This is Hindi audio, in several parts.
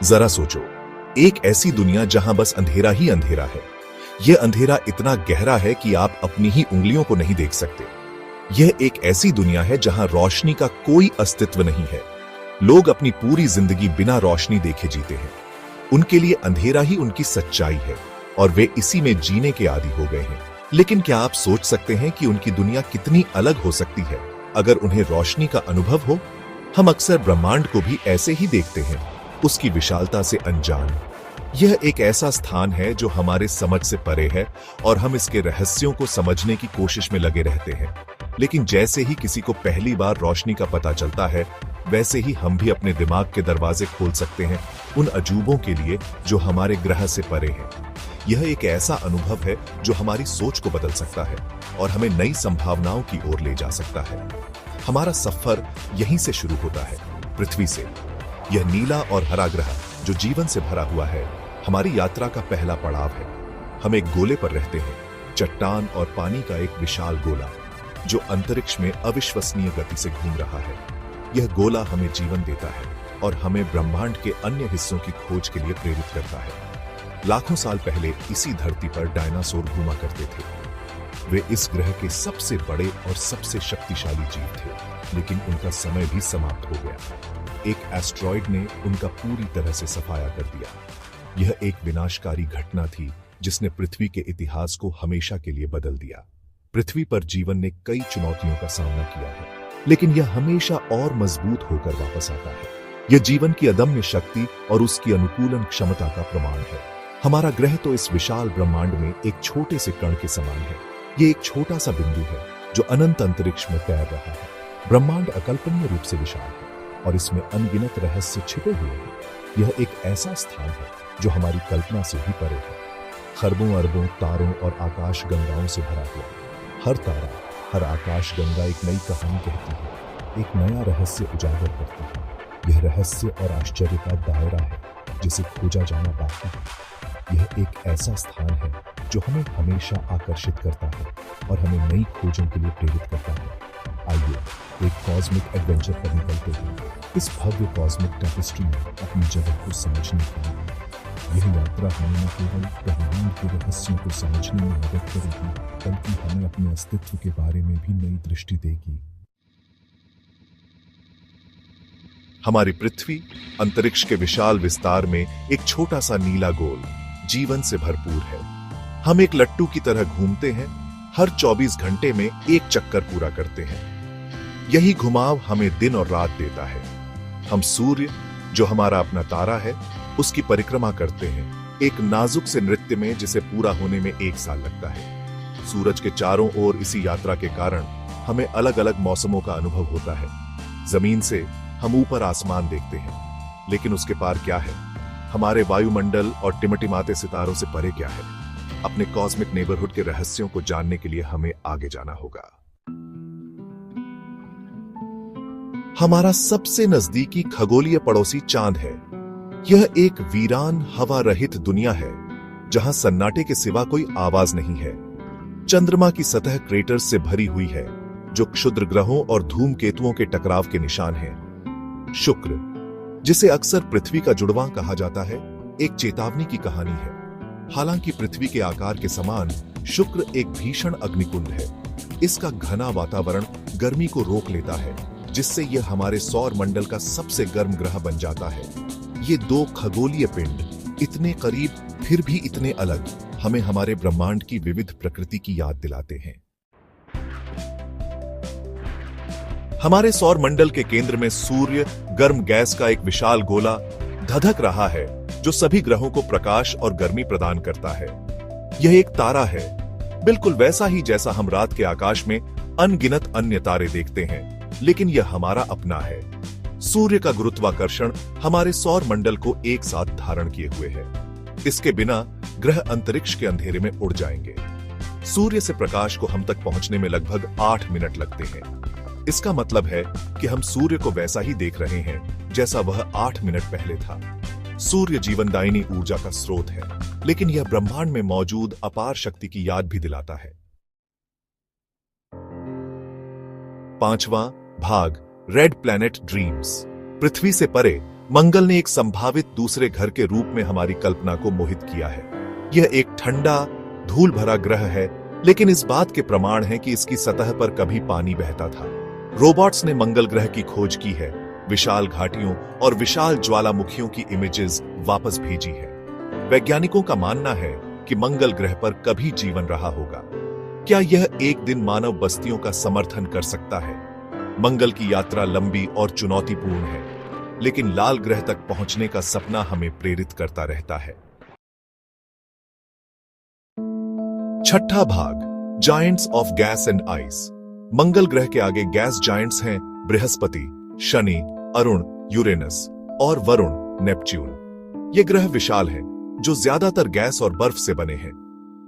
जरा सोचो, एक ऐसी दुनिया जहां बस अंधेरा ही अंधेरा है। यह अंधेरा इतना गहरा है कि आप अपनी ही उंगलियों को नहीं देख सकते। यह एक ऐसी दुनिया है जहां रोशनी का कोई अस्तित्व नहीं है। लोग अपनी पूरी जिंदगी बिना रोशनी देखे जीते हैं। उनके लिए अंधेरा ही उनकी सच्चाई है और वे इसी में जीने के आदी हो गए हैं। लेकिन क्या आप सोच सकते हैं कि उनकी दुनिया कितनी अलग हो सकती है अगर उन्हें रोशनी का अनुभव हो? हम अक्सर ब्रह्मांड को भी ऐसे ही देखते हैं, उसकी विशालता से अनजान। यह एक ऐसा स्थान है जो हमारे समझ से परे है और हम इसके रहस्यों को समझने की कोशिश में लगे रहते हैं। लेकिन जैसे ही किसी को पहली बार रोशनी का पता चलता है, वैसे ही हम भी अपने दिमाग के दरवाजे खोल सकते हैं उन अजूबों के लिए जो हमारे ग्रह से परे हैं। यह एक ऐसा अनुभव है जो हमारी सोच को बदल सकता है और हमें नई संभावनाओं की ओर ले जा सकता है। हमारा सफर यहीं से शुरू होता है, पृथ्वी से। यह नीला और हरा ग्रह जो जीवन से भरा हुआ है, हमारी यात्रा का पहला पड़ाव है। हम एक गोले पर रहते हैं, चट्टान और पानी का एक विशाल गोला जो अंतरिक्ष में अविश्वसनीय गति से घूम रहा है। यह गोला हमें जीवन देता है और हमें ब्रह्मांड के अन्य हिस्सों की खोज के लिए प्रेरित करता है। लाखों साल पहले इसी धरती पर डायनासोर घूमा करते थे। वे इस ग्रह के सबसे बड़े और सबसे शक्तिशाली जीव थे, लेकिन उनका समय भी समाप्त हो गया। एक एस्ट्रॉइड ने उनका पूरी तरह से सफाया कर दिया। यह एक विनाशकारी घटना थी जिसने पृथ्वी के इतिहास को हमेशा के लिए बदल दिया। पृथ्वी पर जीवन ने कई चुनौतियों का सामना किया है, लेकिन यह हमेशा और मजबूत होकर वापस आता है। यह जीवन की अदम्य शक्ति और उसकी अनुकूलन क्षमता का प्रमाण है। हमारा ग्रह तो इस विशाल ब्रह्मांड में एक छोटे से कण के समान है। यह एक छोटा सा बिंदु है जो अनंत अंतरिक्ष में तैर रहा है। ब्रह्मांड अकल्पनीय रूप से विशाल है और इसमें अनगिनत रहस्य छिपे हुए हैं। यह एक ऐसा स्थान है जो हमारी कल्पना से भी परे है। खरबों अरबों तारों और आकाश गंगाओं से भरा हुआ। हर तारा, हर आकाश गंगा एक नई कहानी कहती है, एक नया रहस्य उजागर करती है। यह रहस्य और आश्चर्य का दायरा है जिसे खोजा जाना बाकी है। यह एक ऐसा स्थान है जो हमें हमेशा आकर्षित करता है और हमें नई खोजों के लिए प्रेरित करता है। आइए एक कॉस्मिक एडवेंचर पर निकलते हैं, इस भव्य कॉस्मिक टेपेस्ट्री में अपनी जगह को समझने के लिए। यह यात्रा हमें न केवल ब्रह्मांड के रहस्यों को समझने में मदद करेगी, बल्कि हमें अपने अस्तित्व के बारे में भी नई दृष्टि देगी। हमारी पृथ्वी अंतरिक्ष के विशाल विस्तार में एक छोटा सा नीला गोल जीवन से भरपूर है। हम एक लट्टू की तरह घूमते हैं, हर 24 घंटे में एक चक्कर पूरा करते हैं। यही घुमाव हमें दिन और रात देता है। हम सूर्य, जो हमारा अपना तारा है, उसकी परिक्रमा करते हैं, एक नाजुक से नृत्य में जिसे पूरा होने में 1 साल लगता है। सूरज के चारों ओर इसी यात्रा के कारण हमें अलग अलग मौसमों का अनुभव होता है। जमीन से हम ऊपर आसमान देखते हैं, लेकिन उसके पार क्या है? हमारे वायुमंडल और टिमटिमाते सितारों से परे क्या है? अपने कॉस्मिक नेबरहुड के रहस्यों को जानने के लिए हमें आगे जाना होगा। हमारा सबसे नजदीकी खगोलीय पड़ोसी चांद है। यह एक वीरान हवा रहित दुनिया है जहां सन्नाटे के सिवा कोई आवाज नहीं है। चंद्रमा की सतह क्रेटर्स से भरी हुई है जो क्षुद्र ग्रहों और धूमकेतुओं के टकराव के निशान हैं। शुक्र, जिसे अक्सर पृथ्वी का जुड़वां कहा जाता है, एक चेतावनी की कहानी है। हालांकि पृथ्वी के आकार के समान शुक्र एक भीषण अग्निकुंड है। इसका घना वातावरण गर्मी को रोक लेता है, जिससे यह हमारे सौर मंडल का सबसे गर्म ग्रह बन जाता है। ये 2 खगोलीय पिंड इतने करीब फिर भी इतने अलग, हमें हमारे ब्रह्मांड की विविध प्रकृति की याद दिलाते हैं। हमारे सौर मंडल के केंद्र में सूर्य गर्म गैस का एक विशाल गोला धधक रहा है जो सभी ग्रहों को प्रकाश और गर्मी प्रदान करता है। यह एक तारा है, बिल्कुल वैसा ही जैसा हम रात के आकाश में अनगिनत अन्य तारे देखते हैं, लेकिन यह हमारा अपना है। सूर्य का गुरुत्वाकर्षण हमारे सौर मंडल को एक साथ धारण किए हुए है। इसके बिना ग्रह अंतरिक्ष के अंधेरे में उड़ जाएंगे। सूर्य से प्रकाश को हम तक पहुंचने में लगभग 8 मिनट लगते हैं। इसका मतलब है कि हम सूर्य को वैसा ही देख रहे हैं जैसा वह 8 मिनट पहले था। सूर्य जीवनदायिनी ऊर्जा का स्रोत है, लेकिन यह ब्रह्मांड में मौजूद अपार शक्ति की याद भी दिलाता है। 5वां भाग, रेड प्लैनेट ड्रीम्स। पृथ्वी से परे मंगल ने एक संभावित दूसरे घर के रूप में हमारी कल्पना को मोहित किया है। यह एक ठंडा, धूल भरा ग्रह है, लेकिन इस बात के प्रमाण हैं कि इसकी सतह पर कभी पानी बहता था। रोबोट्स ने मंगल ग्रह की खोज की है, विशाल घाटियों और विशाल ज्वालामुखियों की इमेजेस वापस भेजी है। वैज्ञानिकों का मानना है कि मंगल ग्रह पर कभी जीवन रहा होगा। क्या यह एक दिन मानव बस्तियों का समर्थन कर सकता है? मंगल की यात्रा लंबी और चुनौतीपूर्ण है, लेकिन लाल ग्रह तक पहुंचने का सपना हमें प्रेरित करता रहता है। छठा भाग, giants of gas and ice. मंगल ग्रह के आगे गैस जायंट्स हैं बृहस्पति, शनि, अरुण, यूरेनस और वरुण, नेपच्यून। ये ग्रह विशाल हैं, जो ज्यादातर गैस और बर्फ से बने हैं।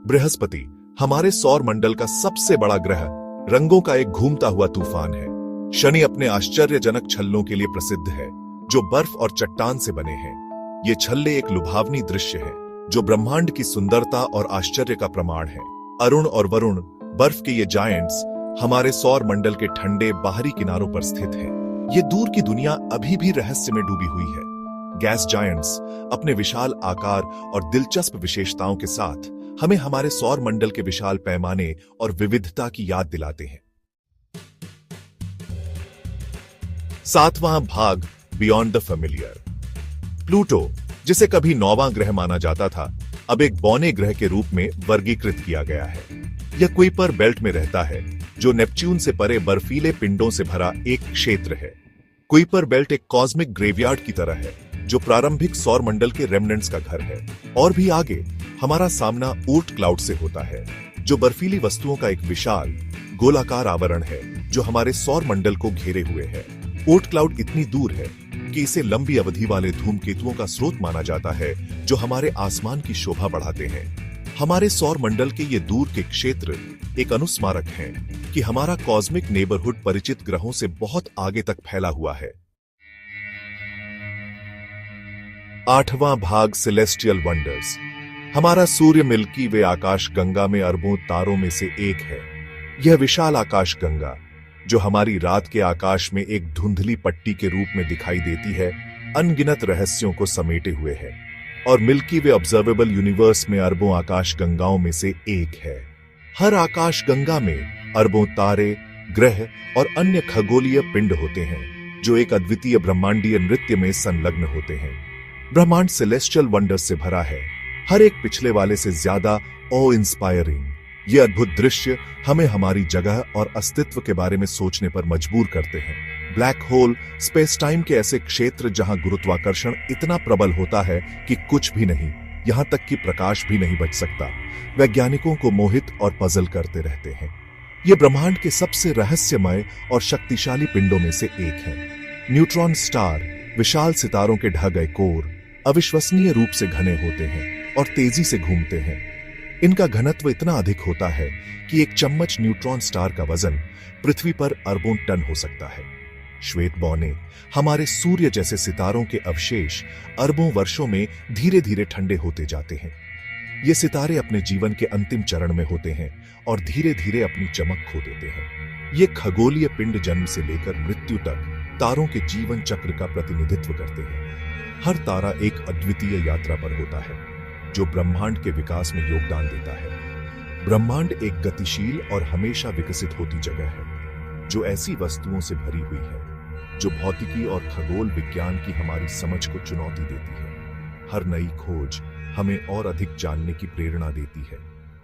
बृहस्पति हमारे सौर मंडल का सबसे बड़ा ग्रह, रंगों का एक घूमता हुआ तूफान है। शनि अपने आश्चर्यजनक छल्लों के लिए प्रसिद्ध है, जो बर्फ और चट्टान से बने हैं। ये छल्ले एक लुभावनी दृश्य है, जो ब्रह्मांड की सुंदरता और आश्चर्य का प्रमाण है। अरुण और वरुण, बर्फ के ये जायंट्स, हमारे सौर मंडल के ठंडे बाहरी किनारों पर स्थित हैं। ये दूर की दुनिया अभी भी रहस्य में डूबी हुई है। गैस जायंट्स अपने विशाल आकार और दिलचस्प विशेषताओं के साथ हमें हमारे सौर मंडल के विशाल पैमाने और विविधता की याद दिलाते हैं। सातवां भाग, बियॉन्ड द फैमिलियर। प्लूटो, जिसे कभी 9वां ग्रह माना जाता था, अब एक बौने ग्रह के रूप में वर्गीकृत किया गया है। यह कुइपर बेल्ट में रहता है, जो नेपच्यून से परे बर्फीले पिंडों से भरा एक क्षेत्र है। कुइपर बेल्ट एक कॉस्मिक ग्रेवयार्ड की तरह है, जो प्रारंभिक सौर मंडल के रेमनेंट्स का घर है। और भी आगे हमारा सामना ऊर्ट क्लाउड से होता है, जो बर्फीली वस्तुओं का एक विशाल गोलाकार आवरण है, जो हमारे सौर मंडल को घेरे हुए है। ऊर्ट क्लाउड इतनी दूर है कि इसे लंबी अवधि वाले धूमकेतुओं का स्रोत माना जाता है, जो हमारे आसमान की शोभा बढ़ाते हैं। हमारे सौर मंडल के ये दूर के क्षेत्र एक अनुस्मारक हैं कि हमारा कॉस्मिक नेबरहुड परिचित ग्रहों से बहुत आगे तक फैला हुआ है। आठवां भाग, सेलेस्टियल वंडर्स। हमारा सूर्य मिल्की वे आकाश गंगा में अरबों तारों में से एक है। यह विशाल आकाश गंगा, जो हमारी रात के आकाश में एक धुंधली पट्टी के रूप में दिखाई देती है, अनगिनत रहस्यों को समेटे हुए है और मिल्की वे ऑब्जर्वेबल यूनिवर्स में अरबों आकाश गंगाओं में से एक है। हर आकाश गंगा में अरबों तारे, ग्रह और अन्य खगोलीय पिंड होते हैं, जो एक अद्वितीय ब्रह्मांडीय नृत्य में संलग्न होते हैं। ब्रह्मांड सेलेस्टियल वंडर्स से भरा है, हर एक पिछले वाले से ज्यादा ऑ इंस्पायरिंग। ये अद्भुत दृश्य हमें हमारी जगह और अस्तित्व के बारे में सोचने पर मजबूर करते हैं। ब्लैक होल, स्पेस टाइम के ऐसे क्षेत्र जहां गुरुत्वाकर्षण इतना प्रबल होता है कि कुछ भी नहीं, यहां तक कि प्रकाश भी नहीं बच सकता, वैज्ञानिकों को मोहित और पजल करते रहते हैं। ये ब्रह्मांड के सबसे रहस्यमय और शक्तिशाली पिंडों में से एक है। न्यूट्रॉन स्टार, विशाल सितारों के ढह गए कोर, अविश्वसनीय रूप से घने होते हैं और तेजी से घूमते हैं। इनका घनत्व इतना अधिक होता है कि एक चम्मच न्यूट्रॉन स्टार का वजन पृथ्वी पर अरबों टन हो सकता है। श्वेत बौने, हमारे सूर्य जैसे सितारों के अवशेष, अरबों वर्षों में धीरे धीरे ठंडे होते जाते हैं। ये सितारे अपने जीवन के अंतिम चरण में होते हैं और धीरे धीरे अपनी चमक खो देते हैं। ये खगोलीय पिंड जन्म से लेकर मृत्यु तक तारों के जीवन चक्र का प्रतिनिधित्व करते हैं। हर तारा एक अद्वितीय यात्रा पर होता है, जो ब्रह्मांड के विकास में योगदान देता है। ब्रह्मांड एक गतिशील और हमेशा विकसित होती जगह है, जो ऐसी वस्तुओं से भरी हुई है जो भौतिकी और खगोल विज्ञान की हमारी समझ को चुनौती देती है। हर नई खोज हमें और अधिक जानने की प्रेरणा देती है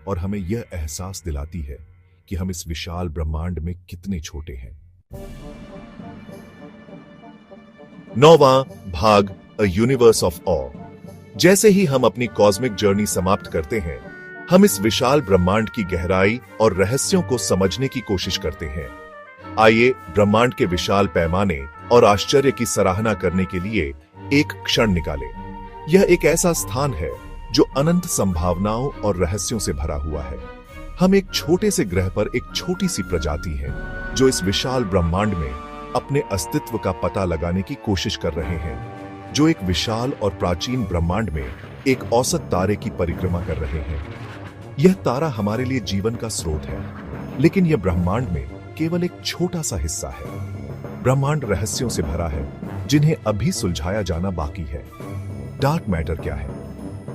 और हमें यह एहसास दिलाती है कि हम इस विशाल ब्रह्मांड में कितने छोटे हैं। 9वां भाग, अ यूनिवर्स ऑफ ऑ। जैसे ही हम अपनी कॉस्मिक जर्नी समाप्त करते हैं, हम इस विशाल ब्रह्मांड की गहराई और रहस्यों को समझने की कोशिश करते हैं। आइए ब्रह्मांड के विशाल पैमाने और आश्चर्य की सराहना करने के लिए एक क्षण निकालें। यह एक ऐसा स्थान है जो अनंत संभावनाओं और रहस्यों से भरा हुआ है। हम एक छोटे से ग्रह पर एक छोटी सी प्रजाति हैं, जो इस विशाल ब्रह्मांड में अपने अस्तित्व का पता लगाने की कोशिश कर रहे हैं, जो एक विशाल और प्राचीन ब्रह्मांड में एक औसत तारे की परिक्रमा कर रहे हैं। यह तारा हमारे लिए जीवन का स्रोत है, लेकिन यह ब्रह्मांड में केवल एक छोटा सा हिस्सा है। ब्रह्मांड रहस्यों से भरा है जिन्हें अभी सुलझाया जाना बाकी है। डार्क मैटर क्या है?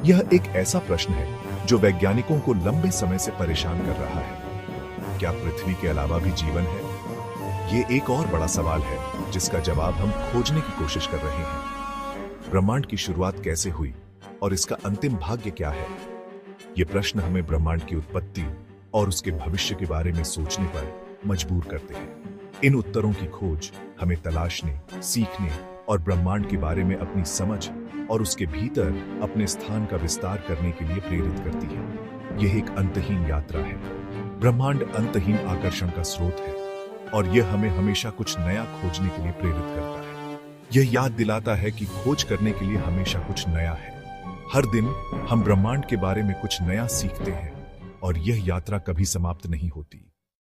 यह एक ऐसा प्रश्न है जो वैज्ञानिकों को लंबे समय से परेशान कर रहा है। क्या पृथ्वी के अलावा भी जीवन है? ये एक और बड़ा सवाल है जिसका जवाब हम खोजने की कोशिश कर रहे हैं। ब्रह्मांड की शुरुआत कैसे हुई और इसका अंतिम भाग्य क्या है? ये प्रश्न हमें ब्रह्मांड की उत्पत्ति और उसके भविष्य के बारे में सोचने पर मजबूर करते हैं। इन उत्तरों की खोज हमें तलाशने, सीखने और ब्रह्मांड के बारे में अपनी समझ और उसके भीतर अपने स्थान का विस्तार करने के लिए प्रेरित करती है। यह एक अंतहीन यात्रा है। ब्रह्मांड अंतहीन आकर्षण का स्रोत है और यह हमें हमेशा कुछ नया खोजने के लिए प्रेरित करता है। यह याद दिलाता है कि खोज करने के लिए हमेशा कुछ नया है। हर दिन हम ब्रह्मांड के बारे में कुछ नया सीखते हैं और यह यात्रा कभी समाप्त नहीं होती।